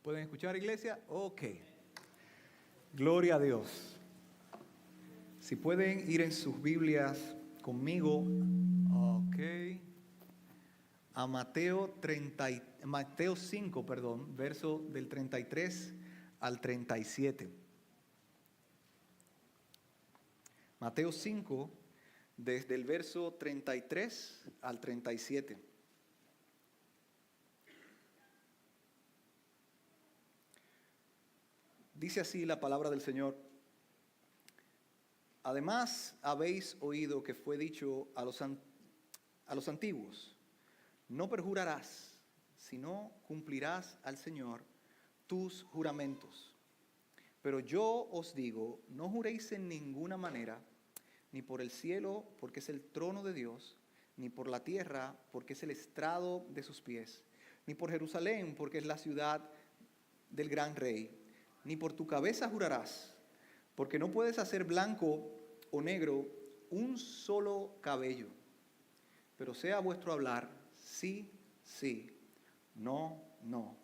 ¿Pueden escuchar, iglesia? Ok. Gloria a Dios. Si pueden ir en sus Biblias conmigo, ok, a Mateo 5, verso del 33 al 37. Mateo 5, desde el verso 33 al 37. Dice así la palabra del Señor. Además, habéis oído que fue dicho a los antiguos: no perjurarás, sino cumplirás al Señor tus juramentos. Pero yo os digo, no juréis en ninguna manera, ni por el cielo, porque es el trono de Dios, ni por la tierra, porque es el estrado de sus pies, ni por Jerusalén, porque es la ciudad del gran rey, ni por tu cabeza jurarás, porque no puedes hacer blanco o negro un solo cabello. Pero sea vuestro hablar sí, sí, no, no,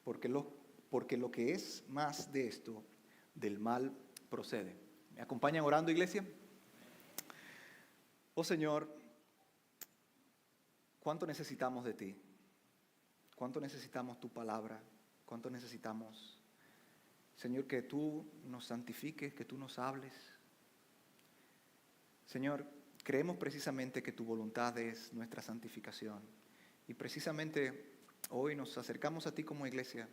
porque lo que es más de esto, del mal procede. ¿Me acompañan orando, iglesia? Oh Señor, ¿cuánto necesitamos de ti? ¿Cuánto necesitamos tu palabra? ¿Cuánto necesitamos, Señor, que tú nos santifiques, que tú nos hables? Señor, creemos precisamente que tu voluntad es nuestra santificación. Y precisamente hoy nos acercamos a ti como iglesia,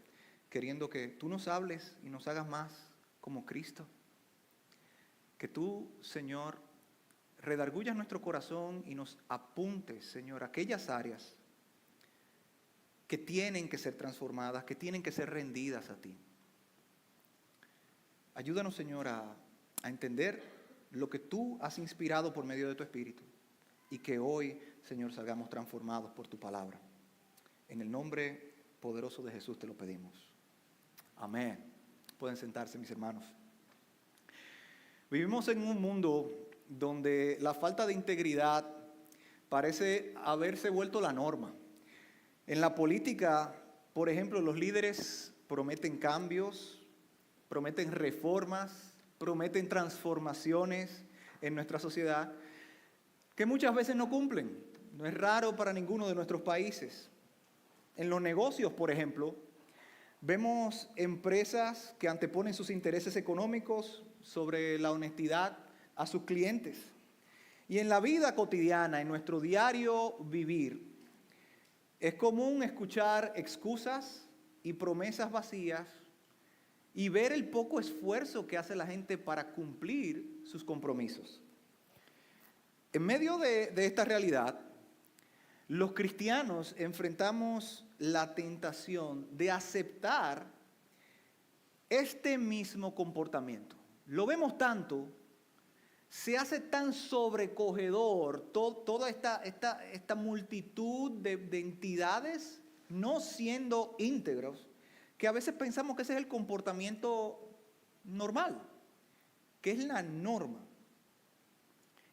queriendo que tú nos hables y nos hagas más como Cristo. Que tú, Señor, redargullas nuestro corazón y nos apuntes, Señor, a aquellas áreas que tienen que ser transformadas, que tienen que ser rendidas a ti. Ayúdanos, Señor, a entender lo que tú has inspirado por medio de tu Espíritu y que hoy, Señor, salgamos transformados por tu palabra. En el nombre poderoso de Jesús te lo pedimos. Amén. Pueden sentarse, mis hermanos. Vivimos en un mundo donde la falta de integridad parece haberse vuelto la norma. En la política, por ejemplo, los líderes prometen cambios, prometen reformas, prometen transformaciones en nuestra sociedad que muchas veces no cumplen. No es raro para ninguno de nuestros países. En los negocios, por ejemplo, vemos empresas que anteponen sus intereses económicos sobre la honestidad a sus clientes. Y en la vida cotidiana, en nuestro diario vivir, es común escuchar excusas y promesas vacías y ver el poco esfuerzo que hace la gente para cumplir sus compromisos. En medio de esta realidad, los cristianos enfrentamos la tentación de aceptar este mismo comportamiento. Lo vemos tanto, se hace tan sobrecogedor toda esta multitud de entidades no siendo íntegros, que a veces pensamos que ese es el comportamiento normal, que es la norma.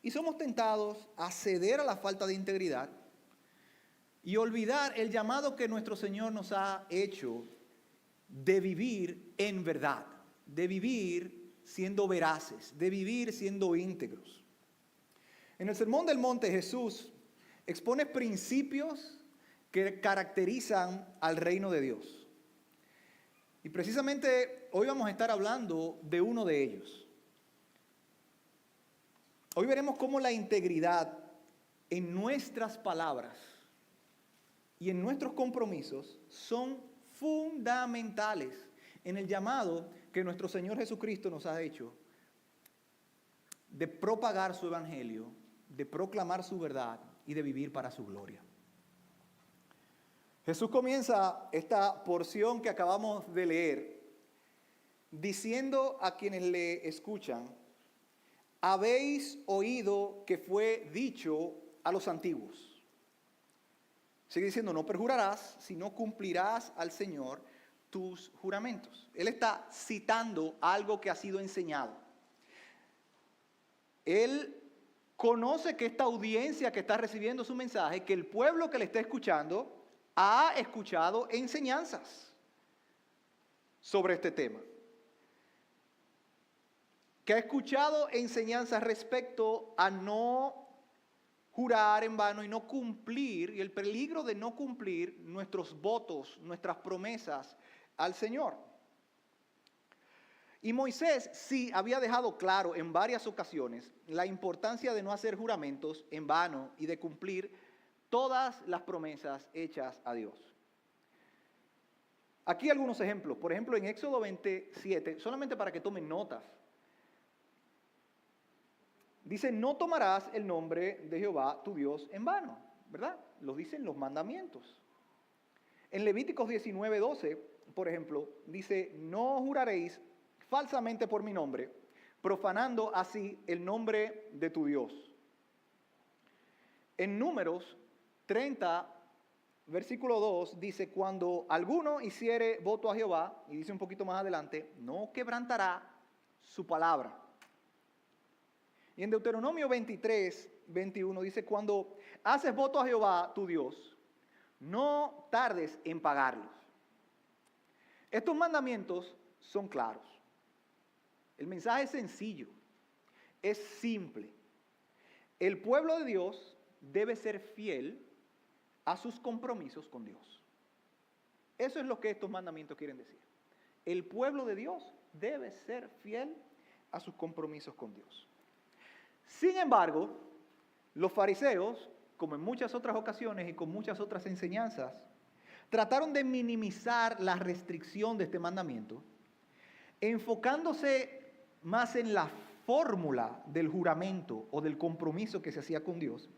Y somos tentados a ceder a la falta de integridad y olvidar el llamado que nuestro Señor nos ha hecho de vivir en verdad, de vivir siendo veraces, de vivir siendo íntegros. En el Sermón del Monte, Jesús expone principios que caracterizan al reino de Dios. Y precisamente hoy vamos a estar hablando de uno de ellos. Hoy veremos cómo la integridad en nuestras palabras y en nuestros compromisos son fundamentales en el llamado que nuestro Señor Jesucristo nos ha hecho de propagar su evangelio, de proclamar su verdad y de vivir para su gloria. Jesús comienza esta porción que acabamos de leer diciendo a quienes le escuchan: habéis oído que fue dicho a los antiguos. Sigue diciendo: no perjurarás, sino cumplirás al Señor tus juramentos. Él está citando algo que ha sido enseñado. Él conoce que esta audiencia que está recibiendo su mensaje, que el pueblo que le está escuchando, ha escuchado enseñanzas. sobre este tema, que ha escuchado enseñanzas respecto a no jurar en vano y no cumplir, y el peligro de no cumplir nuestros votos, nuestras promesas al Señor. Y Moisés sí había dejado claro en varias ocasiones la importancia de no hacer juramentos en vano y de cumplir todas las promesas hechas a Dios. Aquí algunos ejemplos. Por ejemplo, en Éxodo 27, solamente para que tomen notas. Dice, no tomarás el nombre de Jehová tu Dios en vano, ¿verdad? Lo dicen los mandamientos. En Levíticos 19:12, por ejemplo, dice, no juraréis falsamente por mi nombre, profanando así el nombre de tu Dios. En Números 30, versículo 2, dice, cuando alguno hiciere voto a Jehová, y dice un poquito más adelante, no quebrantará su palabra. Y en Deuteronomio 23, 21 dice, cuando haces voto a Jehová, tu Dios, no tardes en pagarlos. Estos mandamientos son claros. El mensaje es sencillo, es simple. El pueblo de Dios debe ser fiel a sus compromisos con Dios. Eso es lo que estos mandamientos quieren decir. El pueblo de Dios debe ser fiel a sus compromisos con Dios. Sin embargo, los fariseos, como en muchas otras ocasiones y con muchas otras enseñanzas, trataron de minimizar la restricción de este mandamiento, enfocándose más en la fórmula del juramento o del compromiso que se hacía con Dios,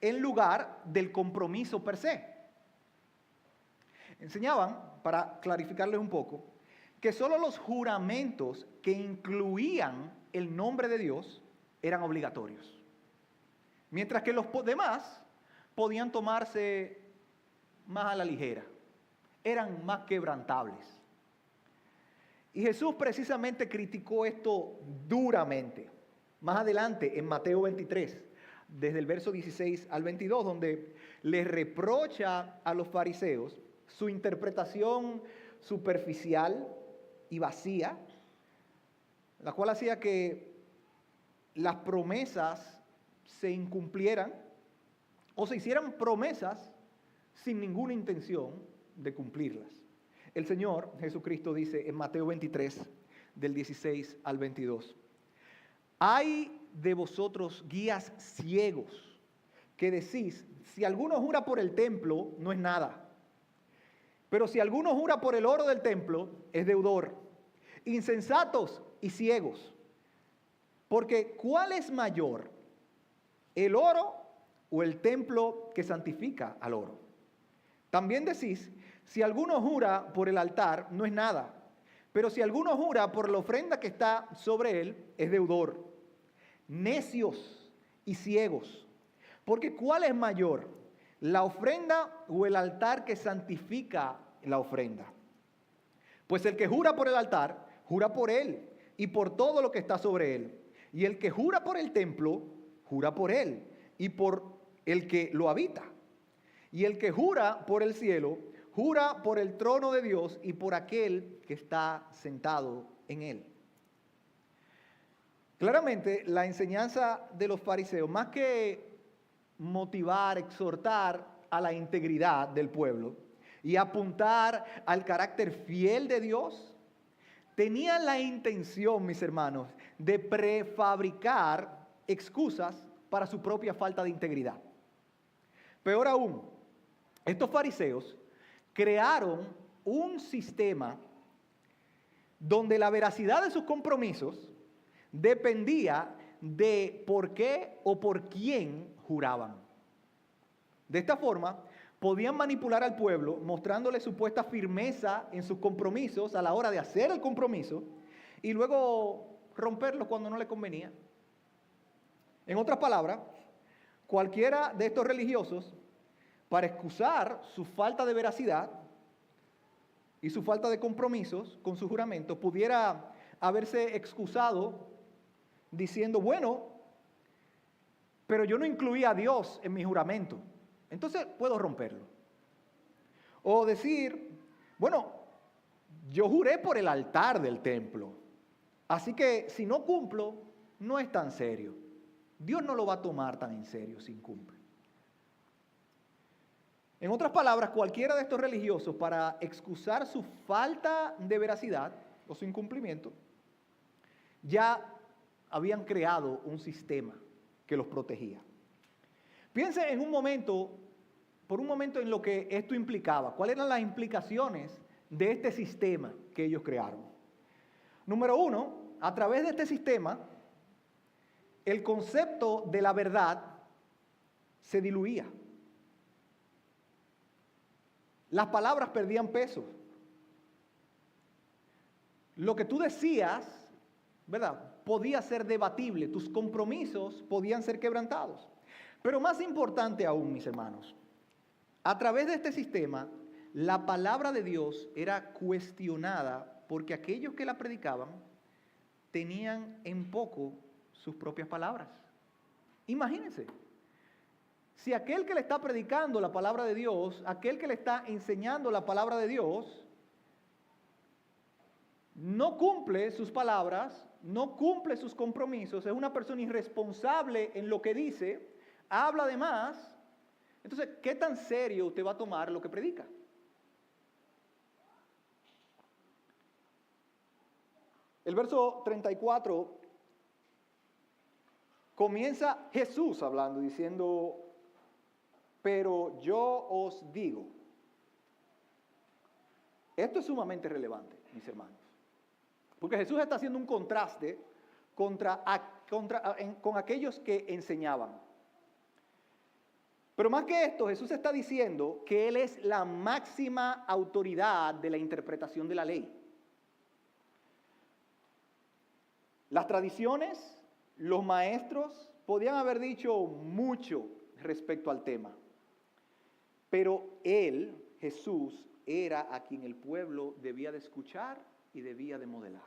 en lugar del compromiso per se. Enseñaban, para clarificarles un poco, que solo los juramentos que incluían el nombre de Dios eran obligatorios, mientras que los demás podían tomarse más a la ligera, eran más quebrantables. Y Jesús precisamente criticó esto duramente. Más adelante, en Mateo 23, desde el verso 16 al 22, donde les reprocha a los fariseos su interpretación superficial y vacía, la cual hacía que las promesas se incumplieran o se hicieran promesas sin ninguna intención de cumplirlas. El Señor Jesucristo dice en Mateo 23, del 16 al 22, «Ay de vosotros guías ciegos, que decís, si alguno jura por el templo, no es nada. Pero si alguno jura por el oro del templo, es deudor. Insensatos y ciegos. Porque ¿cuál es mayor, el oro o el templo que santifica al oro? También decís, si alguno jura por el altar, no es nada. Pero si alguno jura por la ofrenda que está sobre él, es deudor. Necios y ciegos. Porque ¿cuál es mayor, la ofrenda o el altar que santifica la ofrenda? Pues el que jura por el altar, jura por él y por todo lo que está sobre él. Y el que jura por el templo, jura por él y por el que lo habita. Y el que jura por el cielo, jura por el trono de Dios y por aquel que está sentado en él. Claramente, la enseñanza de los fariseos, más que motivar, exhortar a la integridad del pueblo y apuntar al carácter fiel de Dios, tenía la intención, mis hermanos, de prefabricar excusas para su propia falta de integridad. Peor aún, estos fariseos crearon un sistema donde la veracidad de sus compromisos dependía de por qué o por quién juraban. De esta forma, podían manipular al pueblo mostrándole supuesta firmeza en sus compromisos a la hora de hacer el compromiso y luego romperlo cuando no le convenía. En otras palabras, cualquiera de estos religiosos, para excusar su falta de veracidad y su falta de compromisos con su juramento, pudiera haberse excusado diciendo, bueno, pero yo no incluí a Dios en mi juramento, entonces puedo romperlo. O decir, bueno, yo juré por el altar del templo. Así que si no cumplo, no es tan serio. Dios no lo va a tomar tan en serio si incumple. En otras palabras, cualquiera de estos religiosos, para excusar su falta de veracidad o su incumplimiento, ya habían creado un sistema que los protegía. Piensen en un momento, por un momento, en lo que esto implicaba. ¿Cuáles eran las implicaciones de este sistema que ellos crearon? Número uno, a través de este sistema, el concepto de la verdad se diluía. Las palabras perdían peso. Lo que tú decías, ¿verdad?, podía ser debatible, tus compromisos podían ser quebrantados. Pero más importante aún, mis hermanos, a través de este sistema, la palabra de Dios era cuestionada porque aquellos que la predicaban tenían en poco sus propias palabras. Imagínense, si aquel que le está predicando la palabra de Dios, aquel que le está enseñando la palabra de Dios, no cumple sus palabras, no cumple sus compromisos, es una persona irresponsable en lo que dice, habla de más, entonces, ¿qué tan serio usted va a tomar lo que predica? El verso 34 comienza Jesús hablando, diciendo, pero yo os digo. Esto es sumamente relevante, mis hermanos, porque Jesús está haciendo un contraste con aquellos que enseñaban. Pero más que esto, Jesús está diciendo que Él es la máxima autoridad de la interpretación de la ley. Las tradiciones, los maestros podían haber dicho mucho respecto al tema, pero Él, Jesús, era a quien el pueblo debía de escuchar y debía de modelar.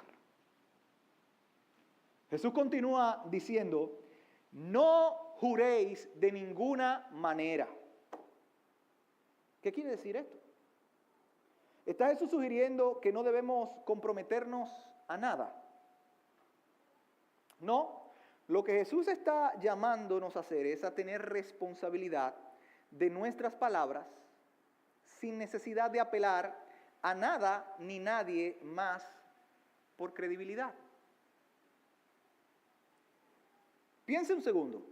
Jesús continúa diciendo, no juréis de ninguna manera. ¿Qué quiere decir esto? ¿Está Jesús sugiriendo que no debemos comprometernos a nada? No, lo que Jesús está llamándonos a hacer es a tener responsabilidad de nuestras palabras sin necesidad de apelar a nada ni nadie más por credibilidad. Piense un segundo,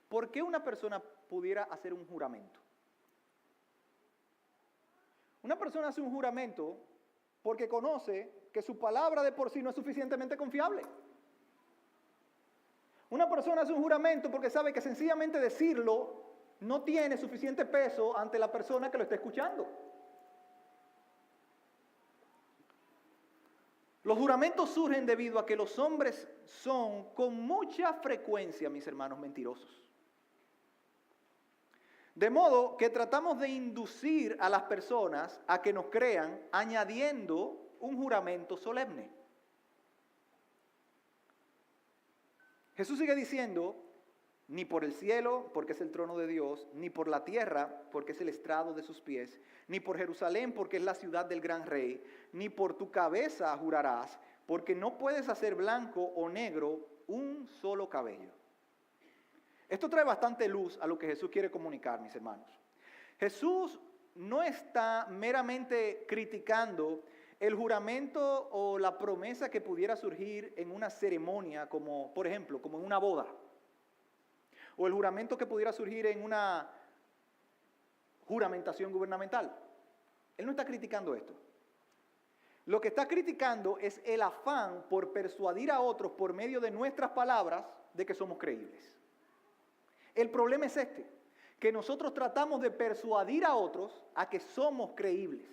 ¿por qué una persona pudiera hacer un juramento? Una persona hace un juramento porque conoce que su palabra de por sí no es suficientemente confiable. Una persona hace un juramento porque sabe que sencillamente decirlo no tiene suficiente peso ante la persona que lo está escuchando. Los juramentos surgen debido a que los hombres son con mucha frecuencia, mis hermanos, mentirosos. De modo que tratamos de inducir a las personas a que nos crean añadiendo un juramento solemne. Jesús sigue diciendo, ni por el cielo, porque es el trono de Dios, ni por la tierra, porque es el estrado de sus pies, ni por Jerusalén, porque es la ciudad del gran rey, ni por tu cabeza jurarás, porque no puedes hacer blanco o negro un solo cabello. Esto trae bastante luz a lo que Jesús quiere comunicar, mis hermanos. Jesús no está meramente criticando el juramento o la promesa que pudiera surgir en una ceremonia, como por ejemplo, como en una boda. O el juramento que pudiera surgir en una juramentación gubernamental. Él no está criticando esto. Lo que está criticando es el afán por persuadir a otros por medio de nuestras palabras de que somos creíbles. El problema es este, que nosotros tratamos de persuadir a otros a que somos creíbles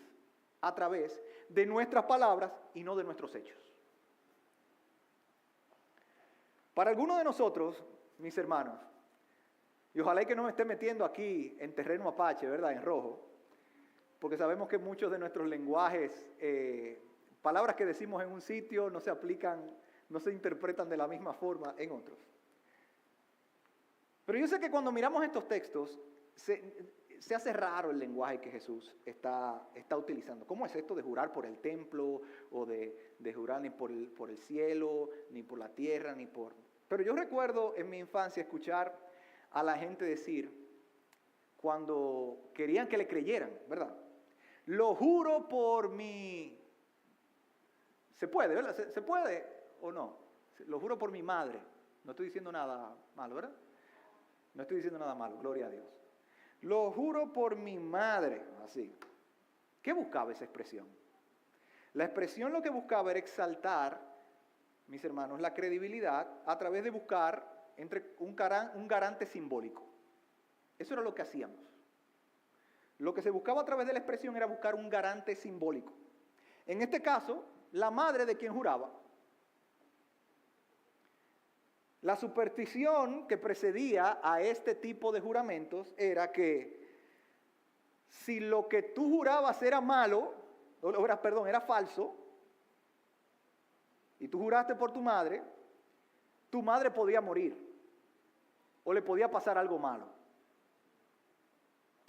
a través de nuestras palabras y no de nuestros hechos. Para algunos de nosotros, mis hermanos, y ojalá y que no me esté metiendo aquí en terreno apache, ¿verdad?, en rojo, porque sabemos que muchos de nuestros lenguajes, palabras que decimos en un sitio no se aplican, no se interpretan de la misma forma en otros. Pero yo sé que cuando miramos estos textos, se hace raro el lenguaje que Jesús está utilizando. ¿Cómo es esto de jurar por el templo jurar ni por el cielo, ni por la tierra, ni por... Pero yo recuerdo en mi infancia escuchar a la gente decir, cuando querían que le creyeran, ¿verdad? Lo juro por mi... ¿Se puede, verdad? ¿Se puede o no? Lo juro por mi madre. No estoy diciendo nada malo, ¿verdad? No estoy diciendo nada malo, gloria a Dios. Lo juro por mi madre, así. ¿Qué buscaba esa expresión? La expresión lo que buscaba era exaltar, mis hermanos, la credibilidad a través de buscar un garante simbólico. Eso era lo que hacíamos. Lo que se buscaba a través de la expresión era buscar un garante simbólico. En este caso, la madre de quien juraba. La superstición que precedía a este tipo de juramentos era que si lo que tú jurabas era malo, era falso, y tú juraste por tu madre podía morir o le podía pasar algo malo.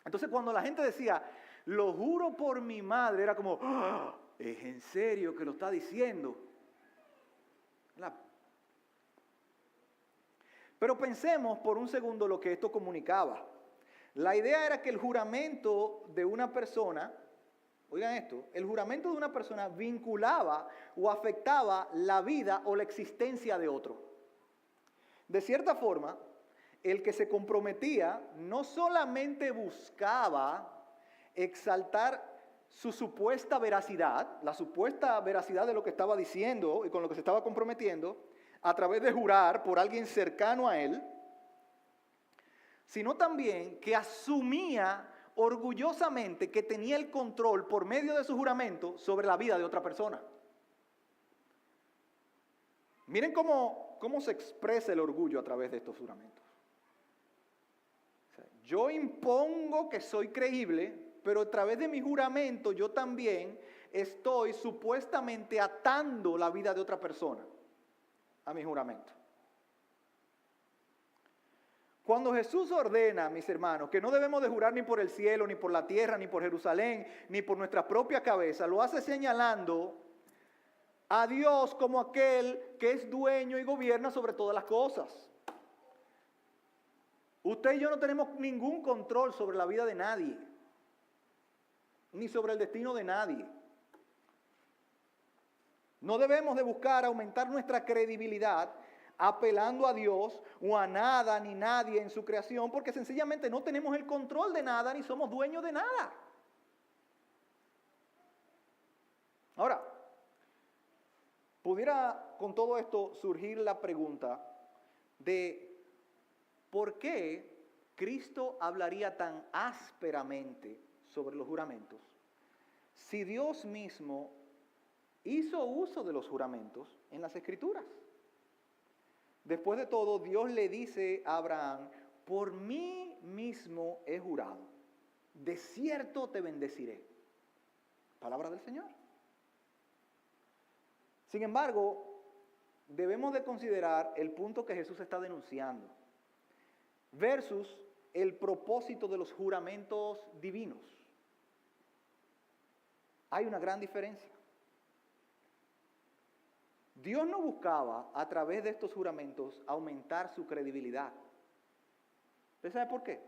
Entonces cuando la gente decía, lo juro por mi madre, era como, ¡ah! ¿Es en serio que lo está diciendo? Pero pensemos por un segundo lo que esto comunicaba. La idea era que el juramento de una persona, oigan esto, el juramento de una persona vinculaba o afectaba la vida o la existencia de otro. De cierta forma, el que se comprometía no solamente buscaba exaltar su supuesta veracidad, la supuesta veracidad de lo que estaba diciendo y con lo que se estaba comprometiendo, a través de jurar por alguien cercano a él, sino también que asumía orgullosamente que tenía el control por medio de su juramento sobre la vida de otra persona. Miren cómo se expresa el orgullo a través de estos juramentos. O sea, yo impongo que soy creíble, pero a través de mi juramento yo también estoy supuestamente atando la vida de otra persona a mi juramento. Cuando Jesús ordena, mis hermanos, que no debemos de jurar ni por el cielo, ni por la tierra, ni por Jerusalén, ni por nuestra propia cabeza, lo hace señalando a Dios como aquel que es dueño y gobierna sobre todas las cosas. Usted y yo no tenemos ningún control sobre la vida de nadie, ni sobre el destino de nadie. No debemos de buscar aumentar nuestra credibilidad apelando a Dios o a nada ni nadie en su creación, porque sencillamente no tenemos el control de nada ni somos dueños de nada. Ahora, pudiera con todo esto surgir la pregunta de por qué Cristo hablaría tan ásperamente sobre los juramentos si Dios mismo hizo uso de los juramentos en las Escrituras. Después de todo, Dios le dice a Abraham, por mí mismo he jurado, de cierto te bendeciré. Palabra del Señor. Sin embargo, debemos de considerar el punto que Jesús está denunciando versus el propósito de los juramentos divinos. Hay una gran diferencia. Dios no buscaba a través de estos juramentos aumentar su credibilidad. ¿Usted sabe por qué?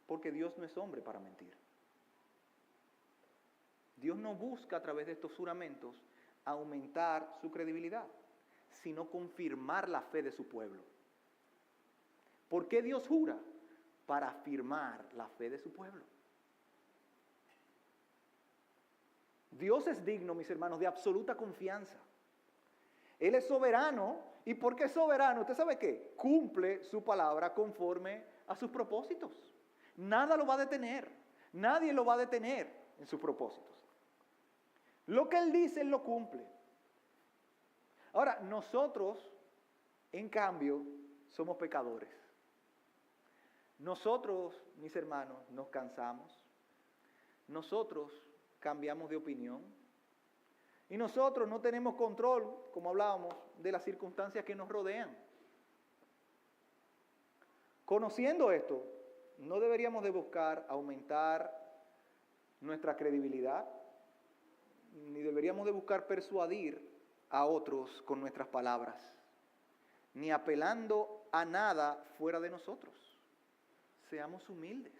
Porque Dios no es hombre para mentir. Dios no busca a través de estos juramentos aumentar su credibilidad, sino confirmar la fe de su pueblo. ¿Por qué Dios jura? Para afirmar la fe de su pueblo. Dios es digno, mis hermanos, de absoluta confianza. Él es soberano, y porque es soberano, ¿usted sabe qué? Cumple su palabra conforme a sus propósitos. Nada lo va a detener, nadie lo va a detener en sus propósitos. Lo que Él dice, Él lo cumple. Ahora, nosotros, en cambio, somos pecadores. Nosotros, mis hermanos, nos cansamos. Nosotros cambiamos de opinión. Y nosotros no tenemos control, como hablábamos, de las circunstancias que nos rodean. Conociendo esto, no deberíamos de buscar aumentar nuestra credibilidad, ni deberíamos de buscar persuadir a otros con nuestras palabras, ni apelando a nada fuera de nosotros. Seamos humildes.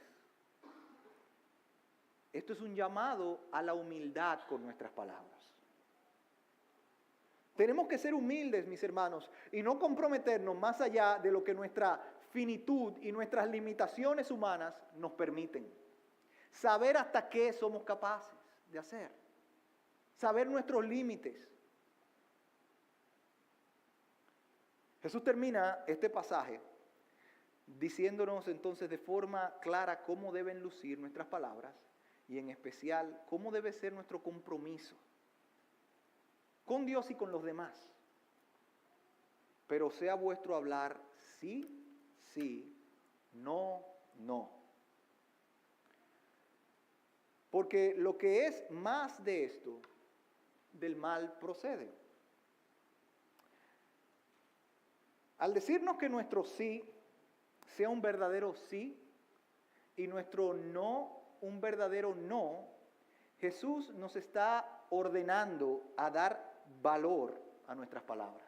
Esto es un llamado a la humildad con nuestras palabras. Tenemos que ser humildes, mis hermanos, y no comprometernos más allá de lo que nuestra finitud y nuestras limitaciones humanas nos permiten. Saber hasta qué somos capaces de hacer. Saber nuestros límites. Jesús termina este pasaje diciéndonos entonces de forma clara cómo deben lucir nuestras palabras y en especial cómo debe ser nuestro compromiso con Dios y con los demás. Pero sea vuestro hablar sí, sí, no, no. Porque lo que es más de esto, del mal procede. Al decirnos que nuestro sí sea un verdadero sí y nuestro no un verdadero no, Jesús nos está ordenando a dar valor a nuestras palabras.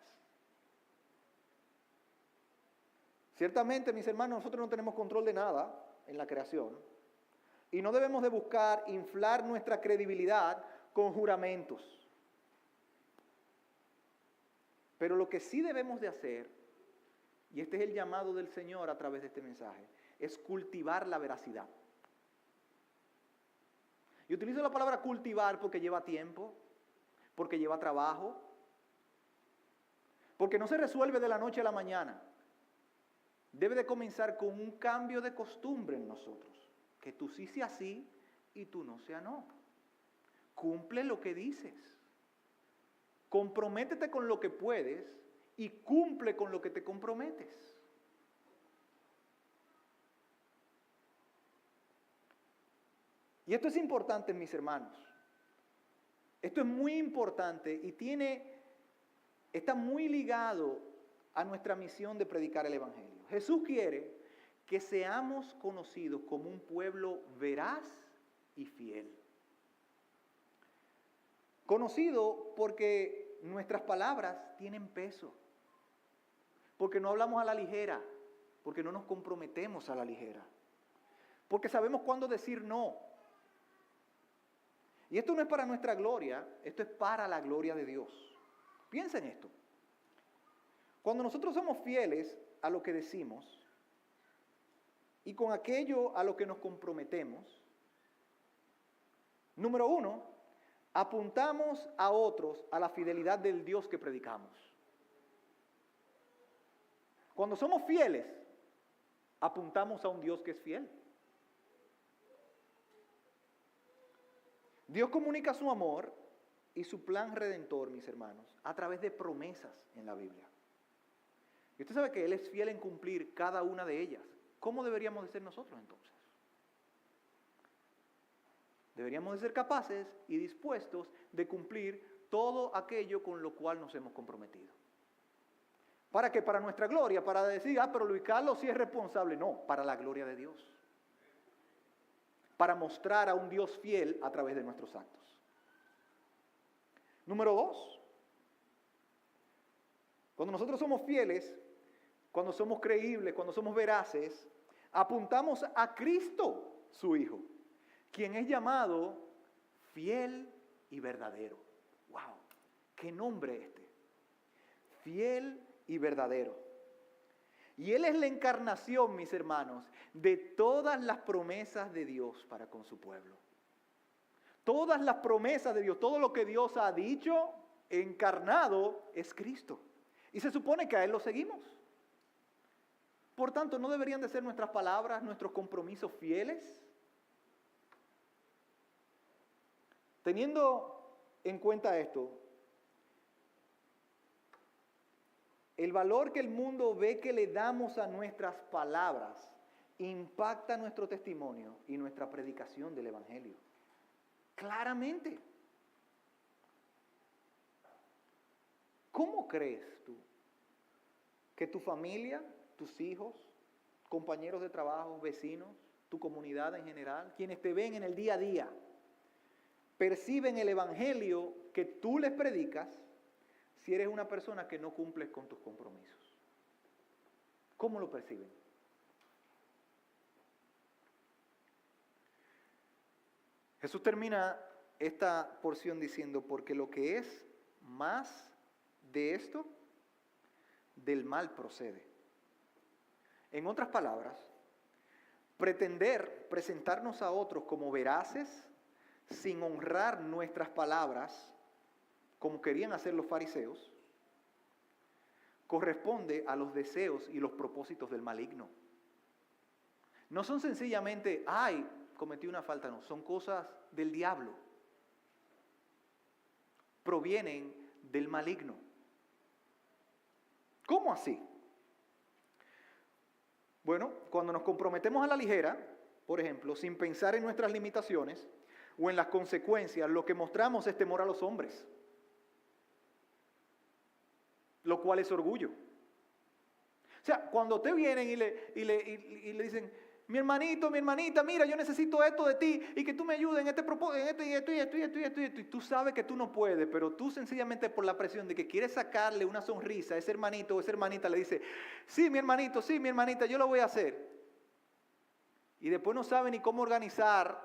Ciertamente, mis hermanos, nosotros no tenemos control de nada en la creación y no debemos de buscar inflar nuestra credibilidad con juramentos. Pero lo que sí debemos de hacer, y este es el llamado del Señor a través de este mensaje, es cultivar la veracidad. Y utilizo la palabra cultivar porque lleva tiempo, porque lleva trabajo, porque no se resuelve de la noche a la mañana. Debe de comenzar con un cambio de costumbre en nosotros. Que tú sí sea sí y tú no sea no. Cumple lo que dices. Comprométete con lo que puedes y cumple con lo que te comprometes. Y esto es importante, mis hermanos. Esto es muy importante y está muy ligado a nuestra misión de predicar el Evangelio. Jesús quiere que seamos conocidos como un pueblo veraz y fiel. Conocido porque nuestras palabras tienen peso, porque no hablamos a la ligera, porque no nos comprometemos a la ligera, porque sabemos cuándo decir no. Y esto no es para nuestra gloria, esto es para la gloria de Dios. Piensa en esto. Cuando nosotros somos fieles a lo que decimos y con aquello a lo que nos comprometemos, número uno, apuntamos a otros a la fidelidad del Dios que predicamos. Cuando somos fieles, apuntamos a un Dios que es fiel. Dios comunica su amor y su plan redentor, mis hermanos, a través de promesas en la Biblia. Y usted sabe que Él es fiel en cumplir cada una de ellas. ¿Cómo deberíamos de ser nosotros entonces? Deberíamos de ser capaces y dispuestos de cumplir todo aquello con lo cual nos hemos comprometido. ¿Para qué? Para nuestra gloria, para decir, pero Luis Carlos sí es responsable. No, para la gloria de Dios. Para mostrar a un Dios fiel a través de nuestros actos. Número dos, cuando nosotros somos fieles, cuando somos creíbles, cuando somos veraces, apuntamos a Cristo, su Hijo, quien es llamado fiel y verdadero. ¡Wow! ¡Qué nombre este! Fiel y verdadero. Y Él es la encarnación, mis hermanos, de todas las promesas de Dios para con su pueblo. Todas las promesas de Dios, todo lo que Dios ha dicho, encarnado, es Cristo. Y se supone que a Él lo seguimos. Por tanto, ¿no deberían de ser nuestras palabras, nuestros compromisos fieles? Teniendo en cuenta esto, el valor que el mundo ve que le damos a nuestras palabras impacta nuestro testimonio y nuestra predicación del Evangelio. Claramente. ¿Cómo crees tú que tu familia, tus hijos, compañeros de trabajo, vecinos, tu comunidad en general, quienes te ven en el día a día, perciben el Evangelio que tú les predicas, si eres una persona que no cumples con tus compromisos? ¿Cómo lo perciben? Jesús termina esta porción diciendo, porque lo que es más de esto, del mal procede. En otras palabras, pretender presentarnos a otros como veraces, sin honrar nuestras palabras, como querían hacer los fariseos, corresponde a los deseos y los propósitos del maligno. No son sencillamente, ay, cometí una falta, no, son cosas del diablo. Provienen del maligno. ¿Cómo así? Bueno, cuando nos comprometemos a la ligera, por ejemplo, sin pensar en nuestras limitaciones o en las consecuencias, lo que mostramos es temor a los hombres, lo cual es orgullo. O sea, cuando te vienen y le dicen, mi hermanito, mi hermanita, mira, yo necesito esto de ti y que tú me ayudes en este propósito, en esto y esto, y tú sabes que tú no puedes, pero tú sencillamente por la presión de que quieres sacarle una sonrisa a ese hermanito o esa hermanita le dice, sí, mi hermanito, sí, mi hermanita, yo lo voy a hacer. Y después no sabe ni cómo organizar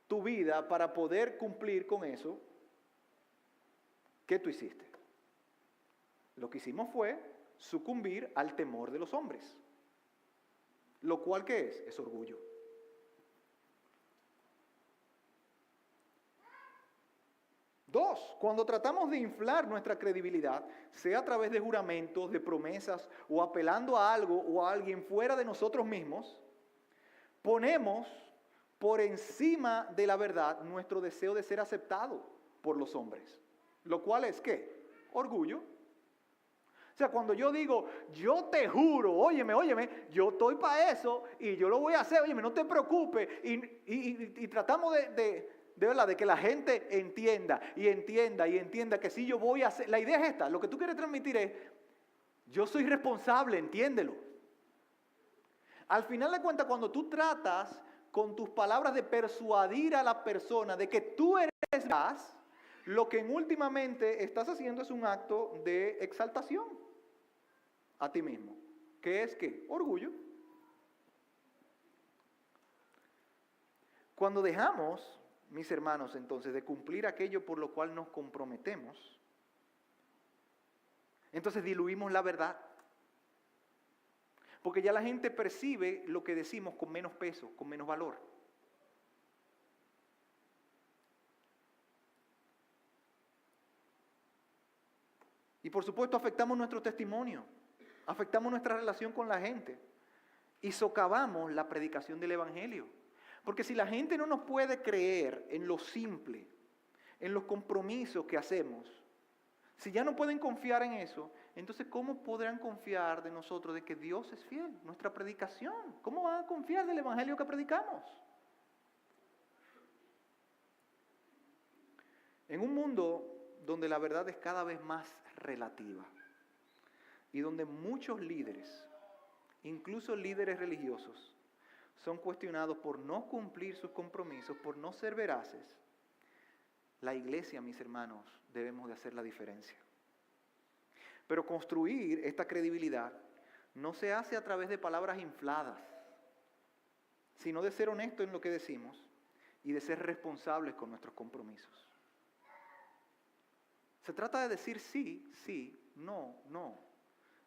tu vida para poder cumplir con eso. ¿Qué tú hiciste? Lo que hicimos fue sucumbir al temor de los hombres. Lo cual, ¿qué es? Es orgullo. Dos, cuando tratamos de inflar nuestra credibilidad, sea a través de juramentos, de promesas o apelando a algo o a alguien fuera de nosotros mismos, ponemos por encima de la verdad nuestro deseo de ser aceptado por los hombres. Lo cual es, ¿qué? Orgullo. O sea, cuando yo digo, yo te juro, óyeme, yo estoy para eso y yo lo voy a hacer, óyeme, no te preocupes. Y tratamos de verdad, de que la gente entienda que si yo voy a hacer, la idea es esta, lo que tú quieres transmitir es, yo soy responsable, entiéndelo. Al final de cuentas, cuando tú tratas con tus palabras de persuadir a la persona de que tú eres más, lo que últimamente estás haciendo es un acto de exaltación a ti mismo. ¿Qué es qué? Orgullo. Cuando dejamos, mis hermanos, entonces, de cumplir aquello por lo cual nos comprometemos, entonces diluimos la verdad. Porque ya la gente percibe lo que decimos con menos peso, con menos valor. Y por supuesto afectamos nuestro testimonio, afectamos nuestra relación con la gente y socavamos la predicación del Evangelio. Porque si la gente no nos puede creer en lo simple, en los compromisos que hacemos, si ya no pueden confiar en eso, entonces ¿cómo podrán confiar de nosotros de que Dios es fiel? Nuestra predicación. ¿Cómo van a confiar del Evangelio que predicamos? En un mundo donde la verdad es cada vez más relativa y donde muchos líderes, incluso líderes religiosos, son cuestionados por no cumplir sus compromisos, por no ser veraces, la iglesia, mis hermanos, debemos de hacer la diferencia. Pero construir esta credibilidad no se hace a través de palabras infladas, sino de ser honestos en lo que decimos y de ser responsables con nuestros compromisos. Se trata de decir sí, sí, no, no.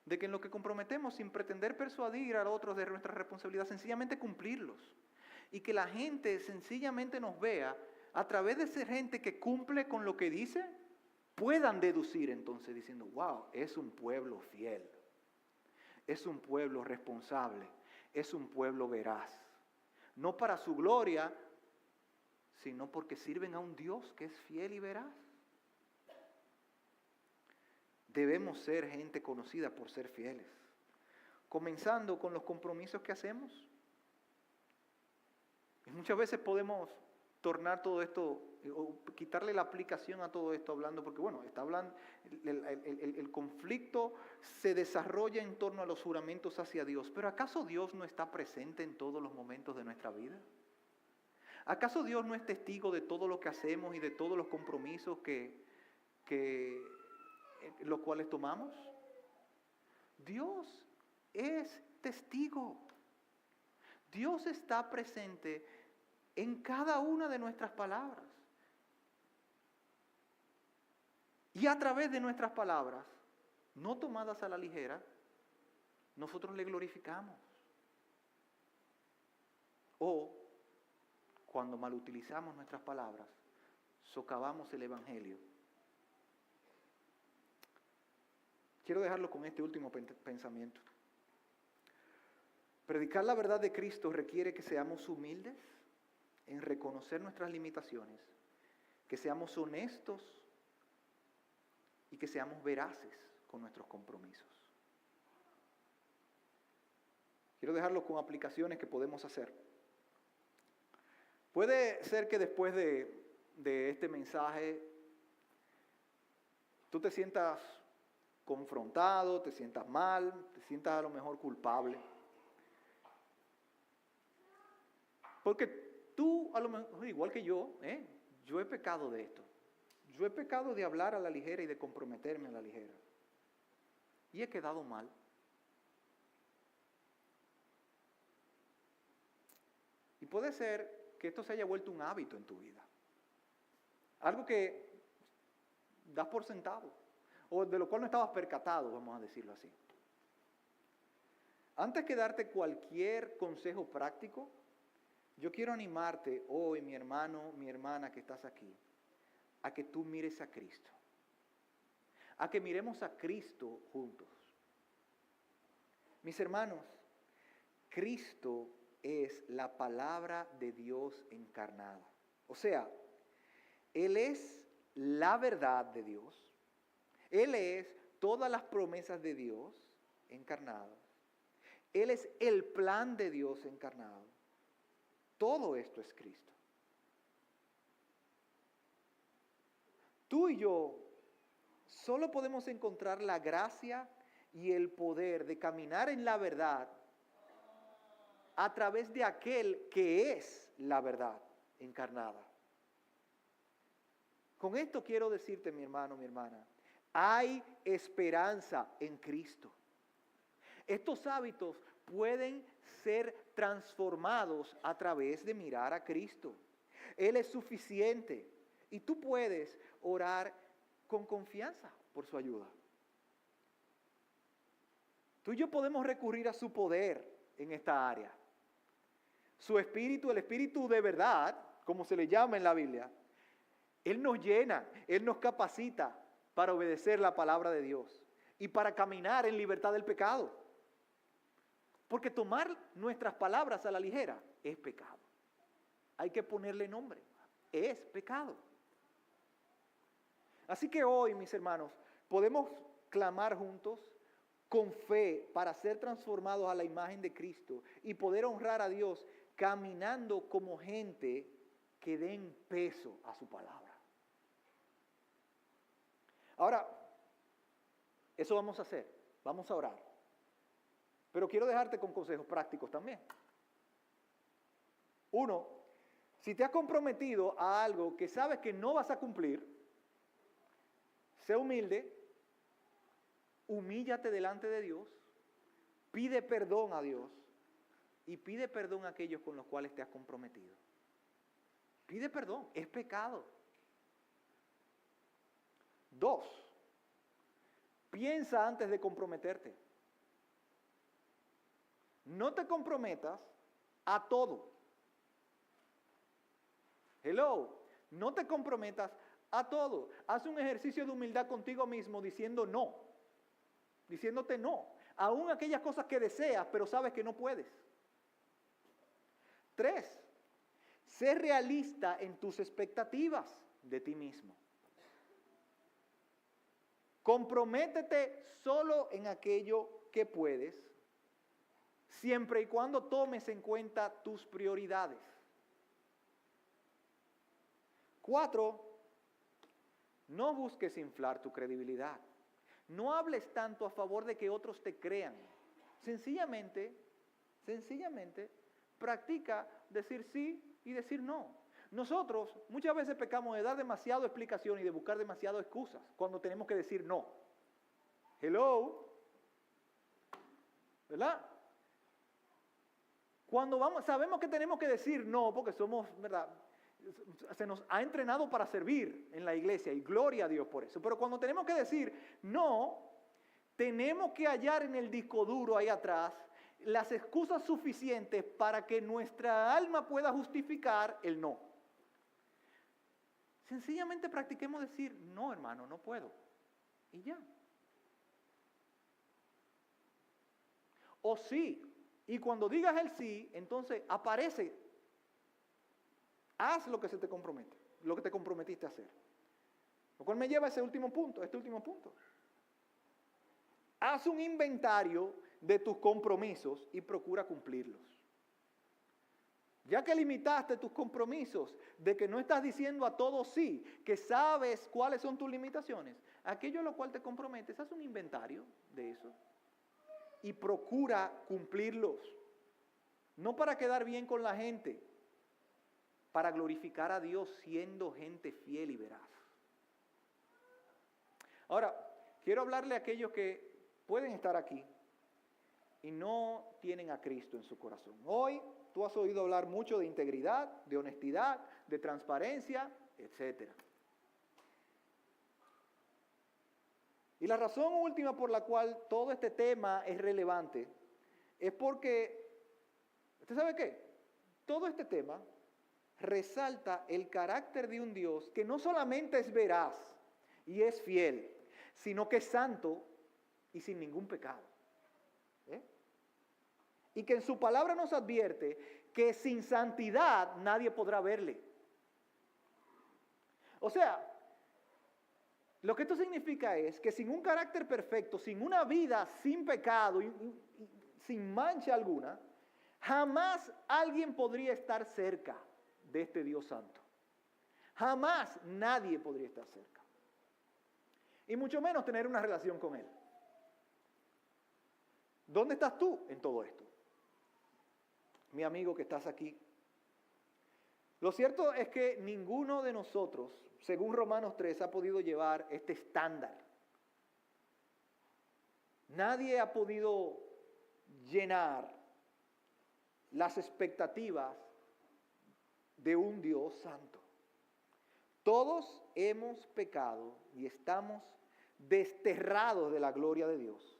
De que en lo que comprometemos, sin pretender persuadir a otros de nuestra responsabilidad, sencillamente cumplirlos. Y que la gente sencillamente nos vea, a través de ser gente que cumple con lo que dice, puedan deducir entonces diciendo, wow, es un pueblo fiel, es un pueblo responsable, es un pueblo veraz. No para su gloria, sino porque sirven a un Dios que es fiel y veraz. Debemos ser gente conocida por ser fieles, comenzando con los compromisos que hacemos. Y muchas veces podemos tornar todo esto, o quitarle la aplicación a todo esto hablando, porque bueno, está hablando, el conflicto se desarrolla en torno a los juramentos hacia Dios, pero ¿acaso Dios no está presente en todos los momentos de nuestra vida? ¿Acaso Dios no es testigo de todo lo que hacemos y de todos los compromisos que los cuales tomamos? Dios es testigo. Dios está presente en cada una de nuestras palabras. Y a través de nuestras palabras, no tomadas a la ligera, nosotros le glorificamos. O, cuando malutilizamos nuestras palabras, socavamos el Evangelio. Quiero dejarlo con este último pensamiento. Predicar la verdad de Cristo requiere que seamos humildes en reconocer nuestras limitaciones, que seamos honestos y que seamos veraces con nuestros compromisos. Quiero dejarlo con aplicaciones que podemos hacer. Puede ser que después de este mensaje tú te sientas confrontado, te sientas mal, te sientas a lo mejor culpable. Porque tú, a lo mejor, igual que yo he pecado de esto. Yo he pecado de hablar a la ligera y de comprometerme a la ligera. Y he quedado mal. Y puede ser que esto se haya vuelto un hábito en tu vida. Algo que das por sentado. O de lo cual no estabas percatado, vamos a decirlo así. Antes que darte cualquier consejo práctico, yo quiero animarte hoy, mi hermano, mi hermana que estás aquí, a que tú mires a Cristo. A que miremos a Cristo juntos. Mis hermanos, Cristo es la palabra de Dios encarnada. O sea, Él es la verdad de Dios. Él es todas las promesas de Dios encarnadas. Él es el plan de Dios encarnado. Todo esto es Cristo. Tú y yo solo podemos encontrar la gracia y el poder de caminar en la verdad a través de aquel que es la verdad encarnada. Con esto quiero decirte, mi hermano, mi hermana, hay esperanza en Cristo. Estos hábitos pueden ser transformados a través de mirar a Cristo. Él es suficiente y tú puedes orar con confianza por su ayuda. Tú y yo podemos recurrir a su poder en esta área. Su espíritu, el espíritu de verdad, como se le llama en la Biblia, Él nos llena, Él nos capacita para obedecer la palabra de Dios y para caminar en libertad del pecado. Porque tomar nuestras palabras a la ligera es pecado. Hay que ponerle nombre. Es pecado. Así que hoy, mis hermanos, podemos clamar juntos con fe para ser transformados a la imagen de Cristo y poder honrar a Dios caminando como gente que den peso a su palabra. Ahora, eso vamos a hacer. Vamos a orar. Pero quiero dejarte con consejos prácticos también. Uno, si te has comprometido a algo que sabes que no vas a cumplir, sé humilde, humíllate delante de Dios, pide perdón a Dios y pide perdón a aquellos con los cuales te has comprometido. Pide perdón, es pecado. 2, piensa antes de comprometerte. No te comprometas a todo. Hello, no te comprometas a todo. Haz un ejercicio de humildad contigo mismo diciendo no. Diciéndote no. Aún aquellas cosas que deseas, pero sabes que no puedes. 3, sé realista en tus expectativas de ti mismo. Comprométete solo en aquello que puedes, siempre y cuando tomes en cuenta tus prioridades. 4, no busques inflar tu credibilidad. No hables tanto a favor de que otros te crean. Sencillamente, practica decir sí y decir no. Nosotros muchas veces pecamos de dar demasiada explicación y de buscar demasiadas excusas cuando tenemos que decir no. Hello. ¿Verdad? Cuando sabemos que tenemos que decir no, porque somos, ¿verdad? Se nos ha entrenado para servir en la iglesia y gloria a Dios por eso. Pero cuando tenemos que decir no, tenemos que hallar en el disco duro ahí atrás las excusas suficientes para que nuestra alma pueda justificar el no. Sencillamente practiquemos decir, no hermano, no puedo. Y ya. O sí. Y cuando digas el sí, entonces aparece. Haz lo que se te compromete, lo que te comprometiste a hacer. Lo cual me lleva a este último punto. Haz un inventario de tus compromisos y procura cumplirlos. Ya que limitaste tus compromisos, de que no estás diciendo a todos sí, que sabes cuáles son tus limitaciones, aquello a lo cual te comprometes, haz un inventario de eso y procura cumplirlos. No para quedar bien con la gente, para glorificar a Dios siendo gente fiel y veraz. Ahora, quiero hablarle a aquellos que pueden estar aquí y no tienen a Cristo en su corazón. Hoy tú has oído hablar mucho de integridad, de honestidad, de transparencia, etc. Y la razón última por la cual todo este tema es relevante es porque, ¿usted sabe qué? Todo este tema resalta el carácter de un Dios que no solamente es veraz y es fiel, sino que es santo y sin ningún pecado. Y que en su palabra nos advierte que sin santidad nadie podrá verle. O sea, lo que esto significa es que sin un carácter perfecto, sin una vida sin pecado y sin mancha alguna, jamás alguien podría estar cerca de este Dios santo. Jamás nadie podría estar cerca. Y mucho menos tener una relación con Él. ¿Dónde estás tú en todo esto? Mi amigo que estás aquí. Lo cierto es que ninguno de nosotros, según Romanos 3, ha podido llevar este estándar. Nadie ha podido llenar las expectativas de un Dios santo. Todos hemos pecado y estamos desterrados de la gloria de Dios.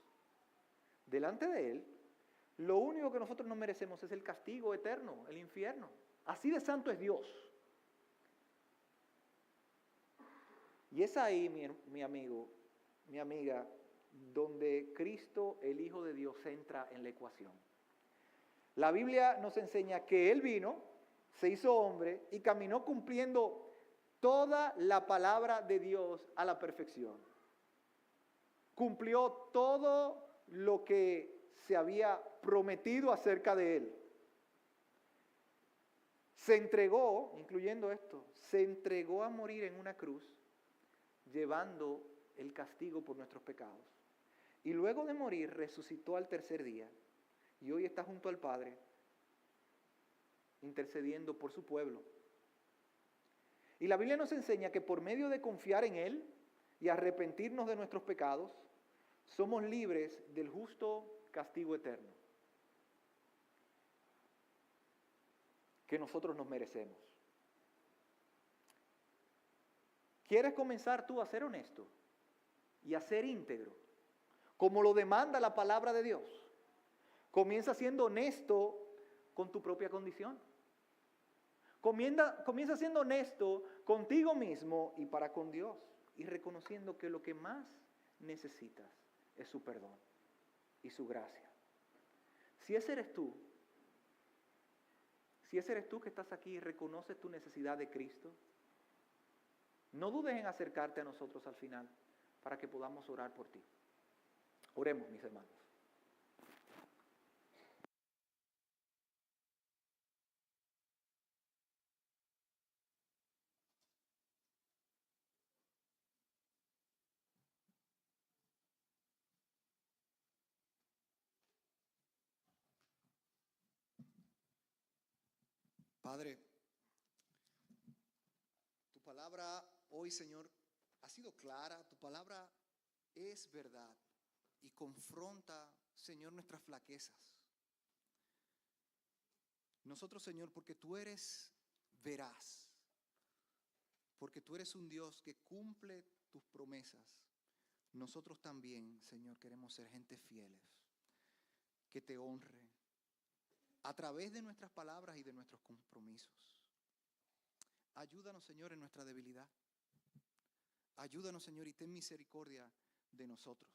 Delante de Él, lo único que nosotros no merecemos es el castigo eterno, el infierno. Así de santo es Dios. Y es ahí, mi amigo, mi amiga, donde Cristo, el Hijo de Dios, entra en la ecuación. La Biblia nos enseña que Él vino, se hizo hombre y caminó cumpliendo toda la palabra de Dios a la perfección. Cumplió todo lo que se había prometido acerca de Él. Se entregó, incluyendo esto, se entregó a morir en una cruz, llevando el castigo por nuestros pecados. Y luego de morir, resucitó al tercer día, y hoy está junto al Padre, intercediendo por su pueblo. Y la Biblia nos enseña que por medio de confiar en Él y arrepentirnos de nuestros pecados, somos libres del justo castigo eterno que nosotros nos merecemos. ¿Quieres comenzar tú a ser honesto y a ser íntegro, como lo demanda la palabra de Dios? Comienza siendo honesto con tu propia condición. Comienza siendo honesto contigo mismo y para con Dios, y reconociendo que lo que más necesitas es su perdón y su gracia. Si ese eres tú que estás aquí y reconoces tu necesidad de Cristo, no dudes en acercarte a nosotros al final para que podamos orar por ti. Oremos, mis hermanos. Padre, tu palabra hoy, Señor, ha sido clara, tu palabra es verdad. y confronta, Señor, nuestras flaquezas. Nosotros, Señor, porque tú eres veraz, porque tú eres un Dios que cumple tus promesas, nosotros también, Señor, queremos ser gente fieles, que te honre a través de nuestras palabras y de nuestros compromisos. Ayúdanos, Señor, en nuestra debilidad. Ayúdanos, Señor, y ten misericordia de nosotros.